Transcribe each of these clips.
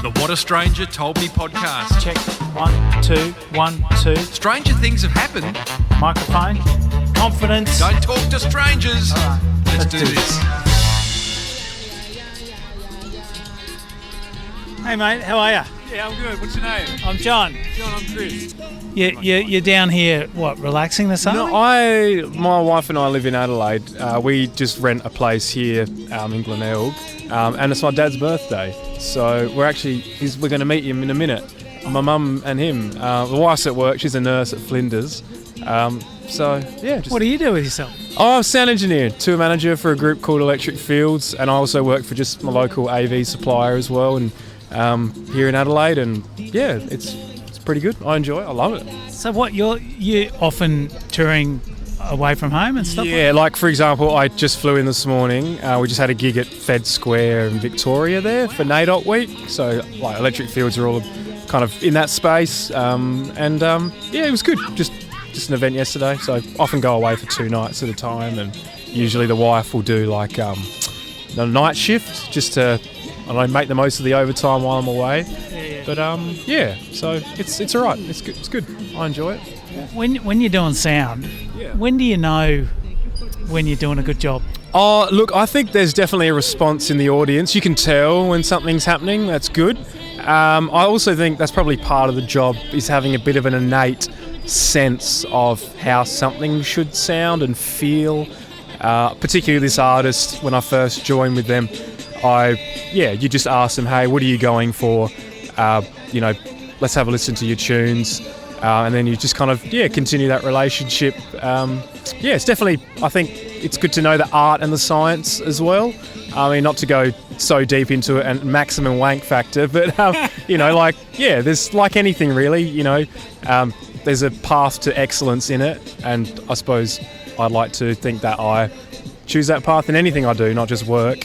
The What a Stranger Told Me podcast. Check 1, 2, 1, 2. Stranger things have happened. Microphone. Confidence. Don't talk to strangers. All right, Let's do this. Hey mate, how are you? Yeah, I'm good. What's your name? I'm John. John, I'm Chris. You're down here, what, relaxing this summer? No, my wife and I live in Adelaide. We just rent a place here in Glenelg, and it's my dad's birthday. So we're going to meet him in a minute. My mum and him. The wife's at work. She's a nurse at Flinders. What do you do with yourself? I'm a sound engineer, tour manager for a group called Electric Fields, and I also work for just my local AV supplier as well. And here in Adelaide, and yeah, it's pretty good. I enjoy it. I love it. So what, you're often touring away from home and stuff? Yeah, like for example, I just flew in this morning. We just had a gig at Fed Square in Victoria there for NAIDOC week. So like Electric Fields are all kind of in that space, yeah, it was good. Just an event yesterday. So I often go away for 2 nights at a time, and usually the wife will do like the night shift just to make the most of the overtime while I'm away. Yeah. But so it's all right. It's good. It's good. I enjoy it. When you're doing sound, when do you know when you're doing a good job? Oh, look, I think there's definitely a response in the audience. You can tell when something's happening. That's good. I also think that's probably part of the job, is having a bit of an innate sense of how something should sound and feel. Particularly this artist, when I first joined with them, you just ask them, hey, what are you going for? Let's have a listen to your tunes. And then you just kind of, continue that relationship. It's definitely, I think it's good to know the art and the science as well. I mean, not to go so deep into it and maximum wank factor, but, there's like anything really, there's a path to excellence in it. And I suppose I'd like to think that I choose that path in anything I do, not just work.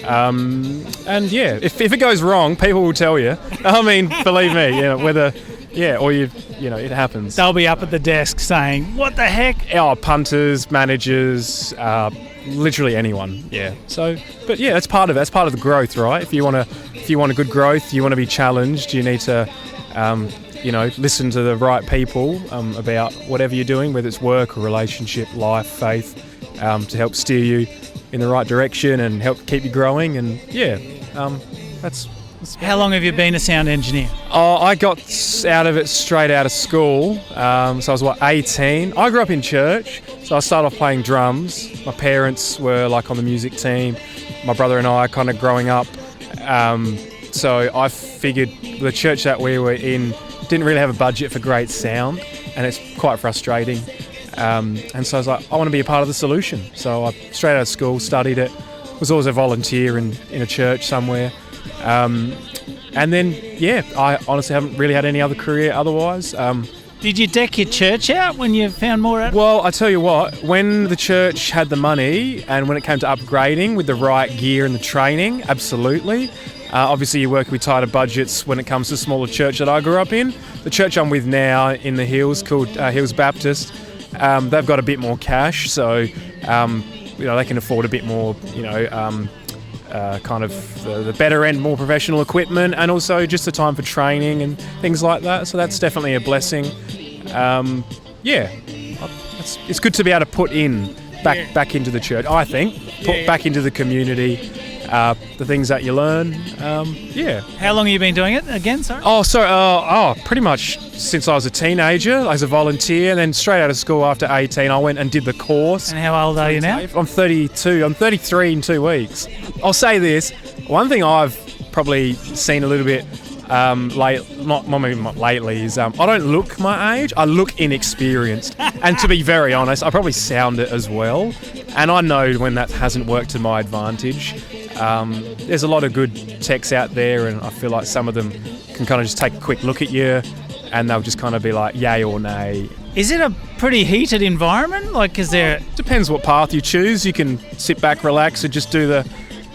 If it goes wrong, people will tell you. I mean, believe me, it happens. They'll be up at the desk saying, what the heck? Oh, punters, managers, literally anyone. Yeah. So, but yeah, that's part of it. That's part of the growth, right? If you want a good growth, you want to be challenged. You need to, listen to the right people about whatever you're doing, whether it's work or relationship, life, faith, to help steer you in the right direction and help keep you growing. And that's how long have you been a sound engineer? Oh, I got out of it straight out of school. So I was 18. I grew up in church, so I started off playing drums. My parents were like on the music team. My brother and I kind of growing up. So I figured the church that we were in didn't really have a budget for great sound, and it's quite frustrating. And so I was like, I want to be a part of the solution. So I straight out of school studied it. Was always a volunteer in a church somewhere. And then, I honestly haven't really had any other career otherwise. Did you deck your church out when you found more out? Well, I tell you what, when the church had the money and when it came to upgrading with the right gear and the training, absolutely. Obviously, you work with tighter budgets when it comes to the smaller church that I grew up in. The church I'm with now in the Hills, called Hills Baptist, they've got a bit more cash, so they can afford a bit more, kind of the better end, more professional equipment, and also just the time for training and things like that. So that's definitely a blessing. It's good to be able to put in back into the church. I think put back into the community. The things that you learn. How long have you been doing it again, sorry? Pretty much since I was a teenager as a volunteer, and then straight out of school after 18 I went and did the course. And how old are you now? I'm 32. I'm 33 in 2 weeks. I'll say this, one thing I've probably seen a little bit not lately is I don't look my age, I look inexperienced. And to be very honest, I probably sound it as well. And I know when that hasn't worked to my advantage. There's a lot of good techs out there, and I feel like some of them can kind of just take a quick look at you and they'll just kind of be like yay or nay. Is it a pretty heated environment? Like, is there... Depends what path you choose. You can sit back, relax, and just do the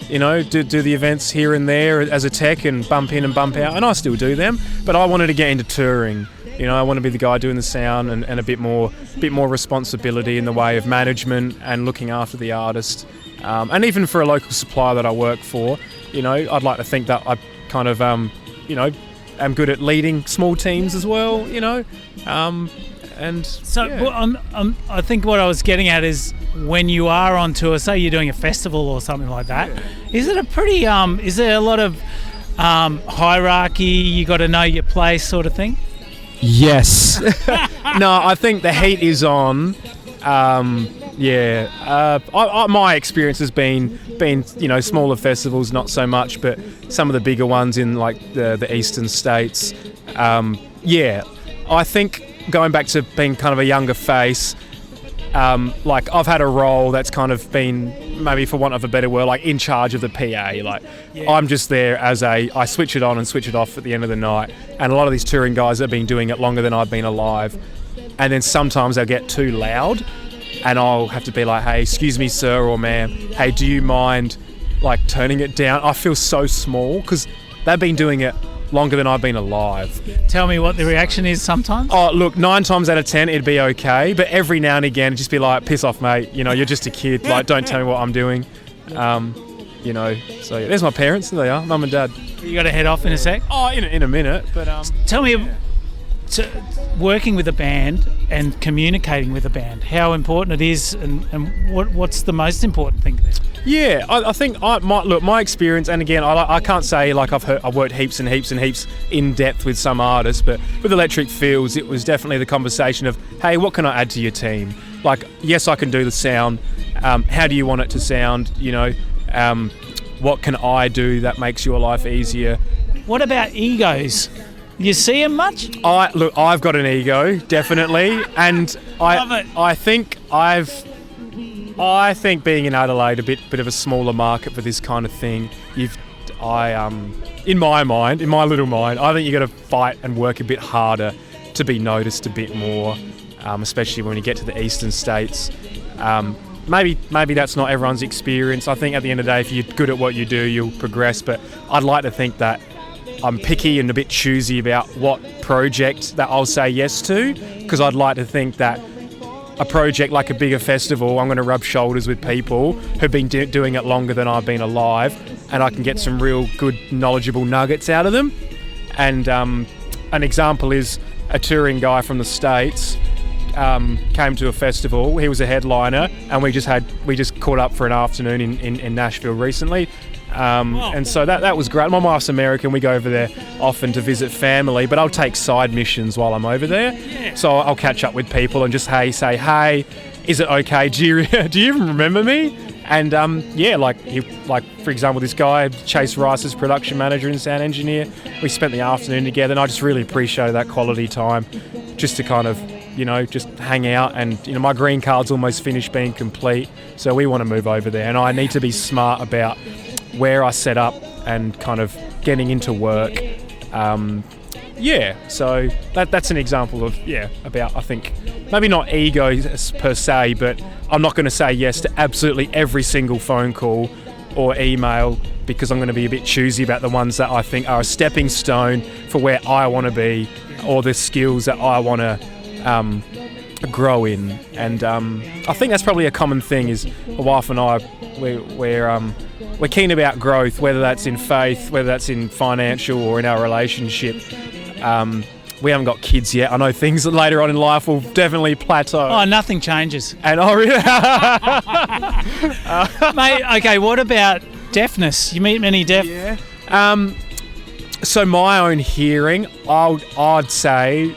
events here and there as a tech and bump in and bump out, and I still do them, but I wanted to get into touring. I want to be the guy doing the sound and a bit more responsibility in the way of management and looking after the artist. And even for a local supplier that I work for, I'd like to think that I kind of am good at leading small teams as well, I think what I was getting at is when you are on tour, say you're doing a festival or something like that, is it a pretty, is there a lot of hierarchy, you got to know your place sort of thing? Yes. No, I think the heat is on. My experience has been smaller festivals, not so much, but some of the bigger ones in like the eastern states. I think going back to being kind of a younger face, I've had a role that's kind of been, maybe for want of a better word, like in charge of the PA. I'm just there I switch it on and switch it off at the end of the night. And a lot of these touring guys have been doing it longer than I've been alive. And then sometimes they'll get too loud and I'll have to be like, hey, excuse me, sir or ma'am, hey, do you mind turning it down? I feel so small because they've been doing it longer than I've been alive. Tell me what the reaction is sometimes. Oh, look, 9 times out of 10 it'd be okay, but every now and again it'd just be like, piss off, mate, you're just a kid, don't tell me what I'm doing. There's my parents, there they are, mum and dad. You got to head off in a sec? Oh, in a minute, but tell me, working with a band and communicating with a band, how important it is and what's the most important thing there? Yeah, I think my experience, and again, I can't say I've worked heaps and heaps and heaps in depth with some artists, but with Electric Fields, it was definitely the conversation of, hey, what can I add to your team? Yes, I can do the sound. How do you want it to sound? What can I do that makes your life easier? What about egos? You see them much? I've got an ego, definitely, and I think being in Adelaide, a bit of a smaller market for this kind of thing, in my little mind, I think you got to fight and work a bit harder to be noticed a bit more, especially when you get to the eastern states. Maybe that's not everyone's experience. I think at the end of the day, if you're good at what you do, you'll progress. But I'd like to think that I'm picky and a bit choosy about what project that I'll say yes to, because I'd like to think that a project like a bigger festival, I'm going to rub shoulders with people who've been doing it longer than I've been alive, and I can get some real good, knowledgeable nuggets out of them. And an example is a touring guy from the States came to a festival. He was a headliner, and we just caught up for an afternoon in Nashville recently. And so that was great. My wife's American. We go over there often to visit family, but I'll take side missions while I'm over there. Yeah. So I'll catch up with people and just say, hey, is it okay? Do you even remember me? And for example, this guy, Chase Rice's production manager and sound engineer, we spent the afternoon together, and I just really appreciated that quality time, just to kind of, just hang out. And my green card's almost finished being complete, so we want to move over there, and I need to be smart about where I set up and kind of getting into work. So that's an example of, about, I think, maybe not ego per se, but I'm not going to say yes to absolutely every single phone call or email, because I'm going to be a bit choosy about the ones that I think are a stepping stone for where I want to be, or the skills that I want to grow in. And I think that's probably a common thing, is my wife and I, we're keen about growth, whether that's in faith, whether that's in financial or in our relationship. We haven't got kids yet. I know things later on in life will definitely plateau. Oh, nothing changes. And Mate, okay, what about deafness? You meet many deaf? Yeah. So my own hearing, I'd say,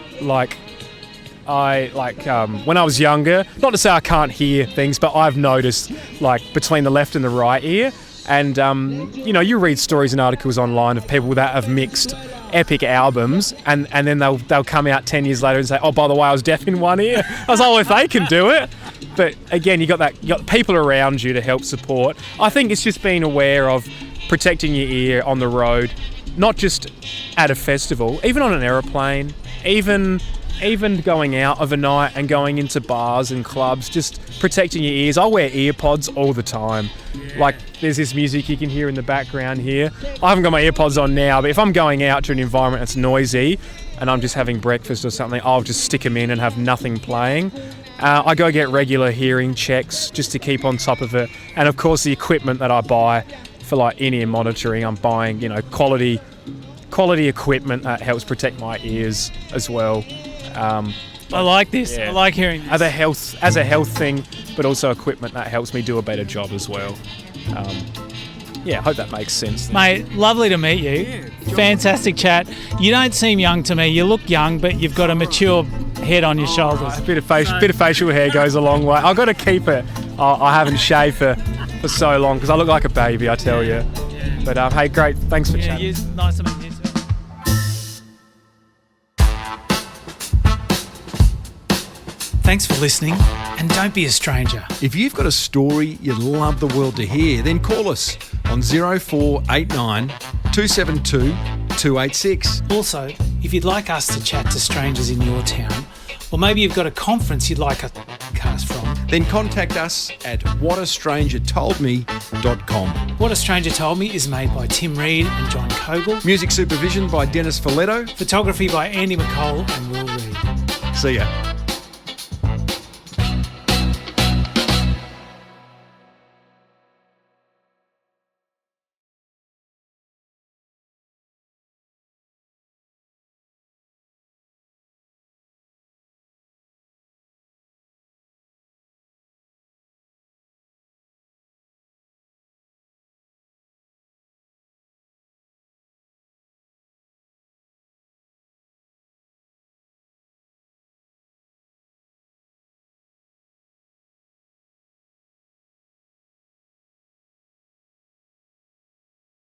when I was younger, not to say I can't hear things, but I've noticed, between the left and the right ear. And, you read stories and articles online of people that have mixed epic albums, and then they'll come out 10 years later and say, oh, by the way, I was deaf in one ear. I was like, oh, if they can do it. But again, you got people around you to help support. I think it's just being aware of protecting your ear on the road, not just at a festival, even on an aeroplane, even going out overnight and going into bars and clubs, just protecting your ears. I wear earpods all the time. Yeah. There's this music you can hear in the background here. I haven't got my earpods on now, but if I'm going out to an environment that's noisy and I'm just having breakfast or something, I'll just stick them in and have nothing playing. I go get regular hearing checks just to keep on top of it. And of course, the equipment that I buy for in-ear monitoring, I'm buying, quality quality equipment that helps protect my ears as well. I like this. Yeah. I like hearing this. As a health thing, but also equipment that helps me do a better job as well. I hope that makes sense. Mate, lovely to meet you. Fantastic chat. You don't seem young to me. You look young, but you've got a mature head on your shoulders. A bit of facial hair goes a long way. I've got to keep it. I haven't shaved for so long because I look like a baby, I tell you. Yeah. But hey, great. Thanks for chatting. Nice to meet you. Thanks for listening, and don't be a stranger. If you've got a story you'd love the world to hear, then call us on 0489 272 286. Also, if you'd like us to chat to strangers in your town, or maybe you've got a conference you'd like a podcast from, Then contact us at whatastrangertoldme.com. What a Stranger Told Me is made by Tim Reed and John Kogel. Music supervision by Dennis Folletto. Photography by Andy McCall and Will Reed. See ya.